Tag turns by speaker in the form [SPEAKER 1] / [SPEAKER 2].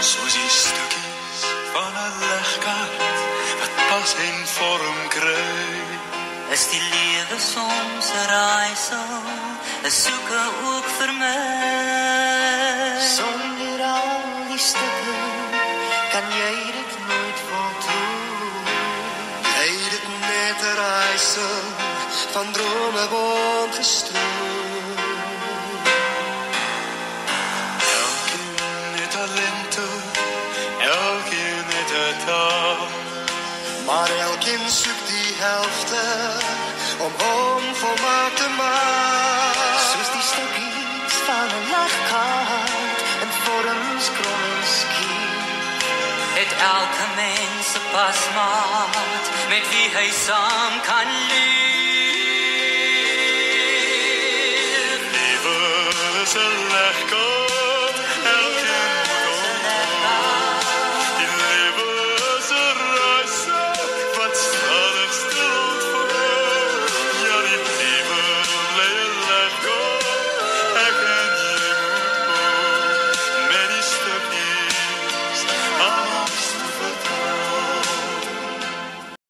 [SPEAKER 1] soos die stukkies van 'n legkaart wat pas en vorm kry.
[SPEAKER 2] Is die lewe soms 'n raaisel, 'n soeke ook vir my?
[SPEAKER 3] Sonder al die stukke kan jy dit nooit voltooi.
[SPEAKER 4] Jy dit net 'n raaisel van drome word gestrooi.
[SPEAKER 1] Elkeen het talente, elkeen het 'n taal,
[SPEAKER 4] Maar elkeen soek die helfte om hom volmaak te maak.
[SPEAKER 3] Soos die stukkies van 'n legkaart in vorms krom en skief.
[SPEAKER 2] Het elke mens 'n pasmaat met wie hy saam kan leef.